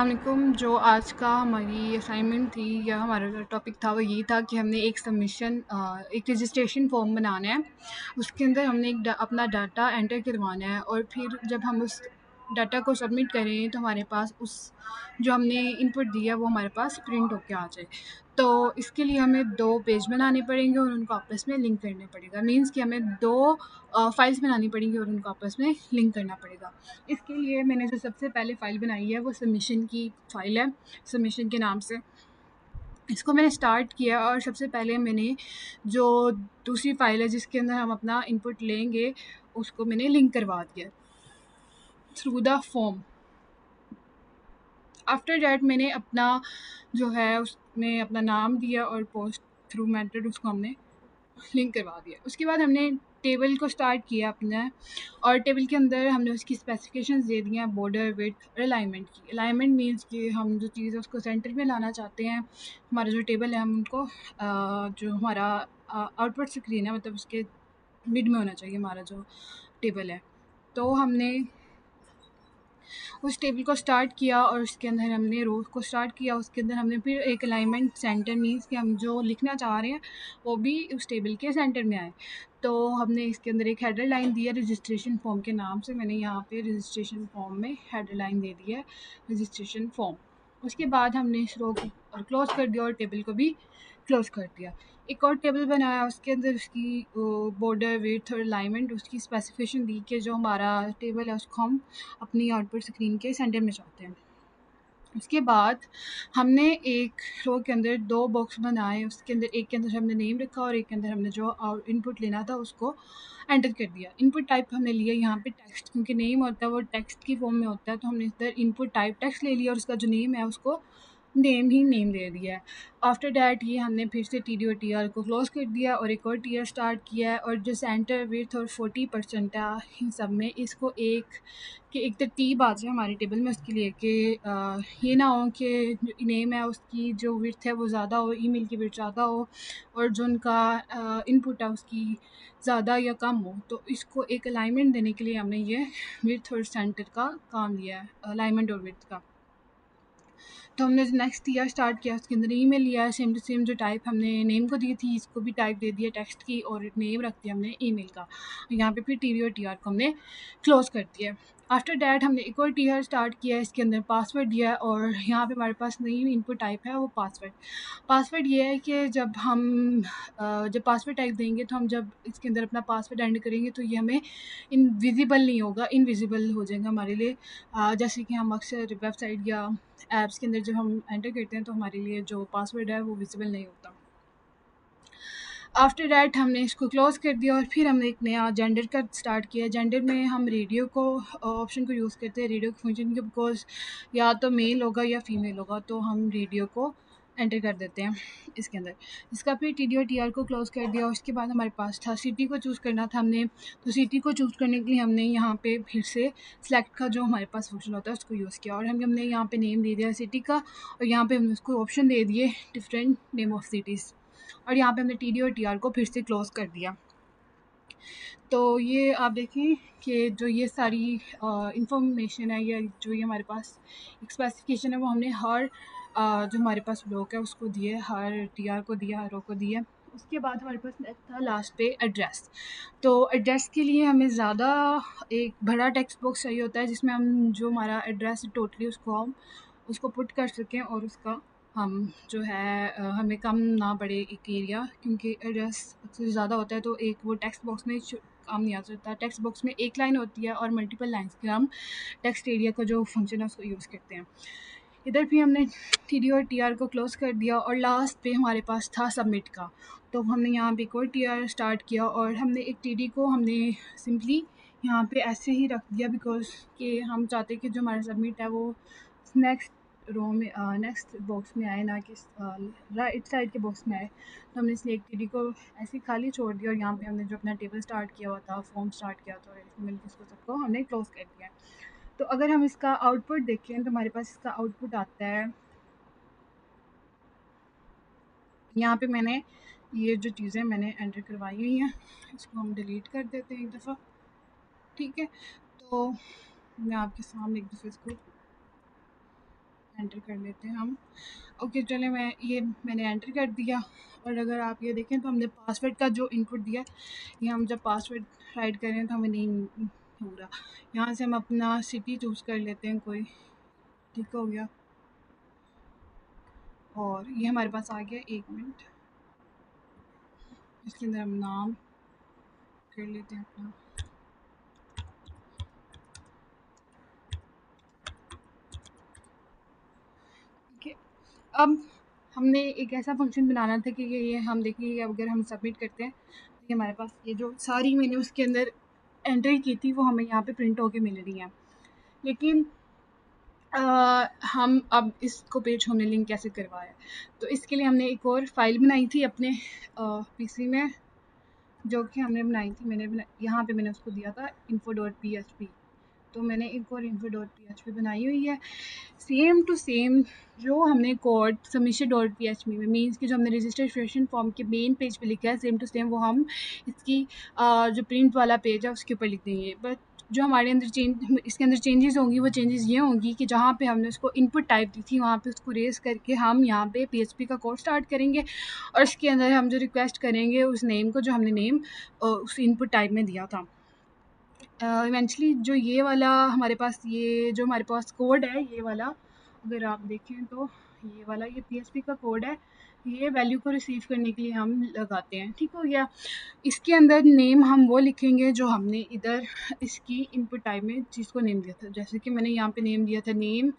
वालेकुम। जो आज का हमारी असाइनमेंट थी या हमारा जो टॉपिक था वो ये था कि हमने एक सबमिशन एक रजिस्ट्रेशन फॉर्म बनाना है। उसके अंदर हमने अपना डाटा एंटर करवाना है और फिर जब हम उस डाटा को सबमिट करें तो हमारे पास उस जो हमने इनपुट दिया वो हमारे पास प्रिंट होके आ जाए। तो इसके लिए हमें 2 पेज बनाने पड़ेंगे और उनको आपस में लिंक करना पड़ेगा। मीन्स कि हमें 2 फाइल्स बनानी पड़ेंगी और उनको आपस में लिंक करना पड़ेगा। इसके लिए मैंने जो सबसे पहले फ़ाइल बनाई है वो सबमिशन की फ़ाइल है, सबमिशन के नाम से। इसको मैंने स्टार्ट किया और सबसे पहले मैंने जो दूसरी फ़ाइल है जिसके अंदर हम अपना इनपुट लेंगे, उसको मैंने लिंक करवा दिया through the form. After that मैंने अपना जो है उसमें अपना नाम दिया और पोस्ट थ्रू मेथड उसको हमने लिंक करवा दिया। उसके बाद हमने टेबल को स्टार्ट किया अपना और टेबल के अंदर हमने उसकी स्पेसिफिकेशंस दे दी हैं, बॉर्डर, विड्थ और अलाइनमेंट की। अलाइनमेंट मीन्स कि हम जो चीज़ है उसको सेंटर में लाना चाहते हैं। हमारा जो टेबल है हम उनको जो हमारा आउटपुट स्क्रीन है मतलब उसके मिड में होना चाहिए हमारा जो टेबल है। तो हमने उस टेबल को स्टार्ट किया और उसके अंदर हमने रोज़ को स्टार्ट किया। उसके अंदर हमने फिर एक अलाइनमेंट सेंटर मीन्स कि हम जो लिखना चाह रहे हैं वो भी उस टेबल के सेंटर में आए। तो हमने इसके अंदर एक हेडर लाइन दी है रजिस्ट्रेशन फॉर्म के नाम से। मैंने यहाँ पे रजिस्ट्रेशन फॉर्म में हेडर लाइन दे दी है रजिस्ट्रेशन फॉर्म। उसके बाद हमने इस रो को और क्लोज़ कर दिया और टेबल को भी क्लोज़ कर दिया। एक और टेबल बनाया, उसके अंदर उसकी बॉर्डर, विड्थ और अलाइनमेंट उसकी स्पेसिफिकेशन दी कि जो हमारा टेबल है उसको हम अपनी आउटपुट स्क्रीन के सेंटर में चाहते हैं। उसके बाद हमने एक रो के अंदर 2 बॉक्स बनाए। उसके अंदर एक के अंदर हमने नेम रखा और एक के अंदर हमने जो इनपुट लेना था उसको एंटर कर दिया। इनपुट टाइप हमने लिया यहाँ पे टेक्स्ट, क्योंकि नेम होता है वो टेक्स्ट की फॉर्म में होता है, तो हमने इधर इनपुट टाइप टेक्स्ट ले लिया और उसका जो नेम है उसको नेम दे दिया है। आफ्टर दैट ये हमने फिर से टी डी और टी आर को क्लोज़ कर दिया और एक और टीयर स्टार्ट किया है और जो सेंटर विड्थ और 40% है इन सब में इसको एक तो टी आ जाए हमारे टेबल में उसके लिए कि ये ना हो कि जो नेम है उसकी जो विड्थ है वो ज़्यादा हो, ईमेल की विड्थ ज़्यादा हो और जो उनका इनपुट है उसकी ज़्यादा या कम हो। तो इसको एक अलाइनमेंट देने के लिए हमने ये विड्थ और सेंटर का काम लिया है, अलाइनमेंट और विड्थ का। तो हमने जो नेक्स्ट ईयर स्टार्ट किया उसके अंदर ईमेल लिया है, सेम टू सेम जो टाइप हमने नेम को दी थी इसको भी टाइप दे दिया टेक्स्ट की और नेम रख दिया हमने ईमेल का। यहाँ पे फिर टीवी और टीआर को हमने क्लोज़ कर दिया। आफ्टर डैट हमने एक और टीआर स्टार्ट किया, इसके अंदर पासवर्ड दिया है और यहाँ पे हमारे पास नई इनपुट टाइप है वो पासवर्ड। पासवर्ड ये है कि जब पासवर्ड टाइप देंगे तो हम जब इसके अंदर अपना पासवर्ड एंटर करेंगे तो ये हमें इनविजिबल नहीं होगा, इनविजिबल हो जाएगा हमारे लिए। जैसे कि हम अक्सर वेबसाइट या ऐप्स के अंदर जब हम एंटर करते हैं तो हमारे लिए जो पासवर्ड है वो विजिबल नहीं होता। आफ्टर डैट हमने इसको क्लोज़ कर दिया और फिर हमने एक नया जेंडर का स्टार्ट किया। जेंडर में हम रेडियो को ऑप्शन को यूज़ करते हैं, रेडियो के फंक्शन के, बिकॉज़ या तो मेल होगा या फीमेल होगा तो हम रेडियो को एंटर कर देते हैं इसके अंदर। इसका फिर टी डी और टी आर को क्लोज़ कर दिया। उसके बाद हमारे पास था सिटी को चूज़ करना था हमने, तो सिटी को चूज़ करने के लिए हमने यहाँ पे फिर से सेलेक्ट का जो हमारे पास फंक्शन होता है उसको यूज़ किया और हमने यहाँ पे नेम दे दिया सिटी का और यहाँ पे हमने उसको ऑप्शन दे दिए डिफरेंट नेम ऑफ सिटीज़ और यहाँ पे हमने टी डी और टी आर को फिर से क्लोज़ कर दिया। तो ये आप देखें कि जो ये सारी इंफॉर्मेशन है या जो ये हमारे पास एक स्पेसिफिकेशन है वो हमने हर जो हमारे पास ब्लॉक है उसको दिए, हर टी आर को दिया, हर रो को दिया। उसके बाद हमारे पास नेक्स्ट था लास्ट पे एड्रेस। तो एड्रेस के लिए हमें ज़्यादा एक बड़ा टेक्स्ट बॉक्स चाहिए होता है जिसमें हम जो हमारा एड्रेस टोटली हम उसको पुट कर सकें और उसका हम जो है हमें कम ना पड़े एक एरिया, क्योंकि एड्रेस अक्सर ज़्यादा होता है तो एक वो टेक्स्ट बॉक्स में काम नहीं आ सकता। टेक्स्ट बॉक्स में एक लाइन होती है और मल्टीपल लाइन्स के हम टेक्स्ट एरिया का जो फंक्शन है उसको यूज़ करते हैं। इधर भी हमने टी डी और टी आर को क्लोज़ कर दिया और लास्ट पे हमारे पास था सबमिट का। तो हमने यहाँ पे एक और टी आर स्टार्ट किया और हमने एक टी डी को हमने सिंपली यहाँ पे ऐसे ही रख दिया बिकॉज़ कि हम चाहते कि जो हमारा सबमिट है वो नेक्स्ट रो में नेक्स्ट बॉक्स में आए, ना कि राइट साइड के बॉक्स में आए। तो हमने इसलिए एक टी डी को ऐसे ही खाली छोड़ दिया और यहाँ पे हमने जो अपना टेबल स्टार्ट किया हुआ था, फॉर्म स्टार्ट किया था, मिलकर इसको सबको हमने क्लोज़ कर दिया। तो अगर हम इसका आउटपुट देखें तो हमारे पास इसका आउटपुट आता है। यहाँ पे मैंने ये जो चीज़ें मैंने एंटर करवाई हुई हैं इसको हम डिलीट कर देते हैं एक दफ़ा, ठीक है। तो मैं आपके सामने एक दफ़ा इसको एंटर कर लेते हैं हम। ओके चले, मैंने एंटर कर दिया। और अगर आप ये देखें तो हमने पासवर्ड का जो इनपुट दिया, ये हम जब पासवर्ड राइट करें तो हमें नहीं हो रहा। यहाँ से हम अपना सिटी चूज़ कर लेते हैं कोई, ठीक हो गया। और ये हमारे पास आ गया। 1 मिनट, इसके अंदर हम नाम कर लेते हैं अपना। ओके, अब हमने एक ऐसा फंक्शन बनाना था कि ये हम देखिए अगर हम सबमिट करते हैं तो ये हमारे पास ये जो सारी मैंने उसके अंदर एंट्री की थी वो हमें यहाँ पे प्रिंट होके मिल रही हैं। लेकिन हम अब इसको पेज होम लिंक कैसे करवाएं, तो इसके लिए हमने एक और फाइल बनाई थी अपने पीसी में, जो कि हमने बनाई थी। यहाँ पे मैंने उसको दिया था info.php। तो मैंने एक और info.php बनाई हुई है, सेम टू सेम जो हमने कोड submission.php में मीन्स कि जो हमने रजिस्ट्रेशन फॉर्म के मेन पेज पे लिखा है, सेम टू सेम वो हम इसकी जो प्रिंट वाला पेज है उसके ऊपर लिख देंगे। बट जो हमारे अंदर इसके अंदर चेंजेस होंगी, वो चेंजेस ये होंगी कि जहाँ पे हमने उसको इनपुट टाइप दी थी वहाँ पे उसको रेस करके हम यहाँ पे PHP का कोड स्टार्ट करेंगे। और इसके अंदर हम जो रिक्वेस्ट करेंगे उस नेम को, जो हमने नेम उस इनपुट टाइप में दिया था। इवेंचुअली जो ये वाला हमारे पास, ये जो हमारे पास कोड है, ये वाला अगर आप देखें तो ये वाला ये PHP का कोड है, ये वैल्यू को रिसीव करने के लिए हम लगाते हैं, ठीक हो गया। इसके अंदर नेम हम वो लिखेंगे जो हमने इधर इसकी इनपुट टाइप में चीज़ को नेम दिया था। जैसे कि मैंने यहाँ पे नेम दिया था name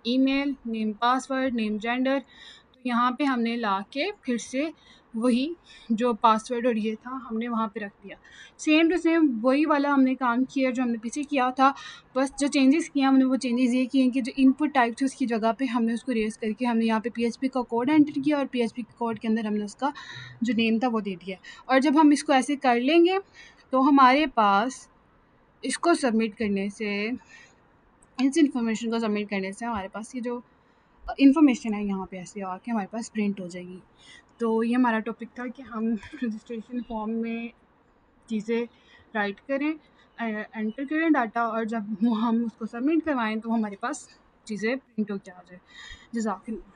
email, name password, name gender. तो यहाँ पे हमने ला के फिर से वही जो पासवर्ड और ये था हमने वहाँ पे रख दिया। सेम टू सेम वही वाला हमने काम किया जो हमने पीछे किया था। बस जो चेंजेस किया हमने, वो चेंजेस ये किए कि जो इनपुट टाइप थी उसकी जगह पे हमने उसको रेस करके हमने यहाँ पे PHP का कोड एंटर किया और PHP के कोड के अंदर हमने उसका जो नेम था वो दे दिया। और जब हम इसको ऐसे कर लेंगे तो हमारे पास इसको सबमिट करने से, इस इन्फॉर्मेशन को सबमिट करने से हमारे पास ये जो इन्फॉर्मेशन है यहाँ पे ऐसे आके हमारे पास प्रिंट हो जाएगी। तो ये हमारा टॉपिक था कि हम रजिस्ट्रेशन फॉर्म में चीज़ें राइट करें, एंटर करें डाटा, और जब वो हम उसको सबमिट करवाएं तो हमारे पास चीज़ें प्रिंट होकर आ जाए। जज़ाकल्लाह।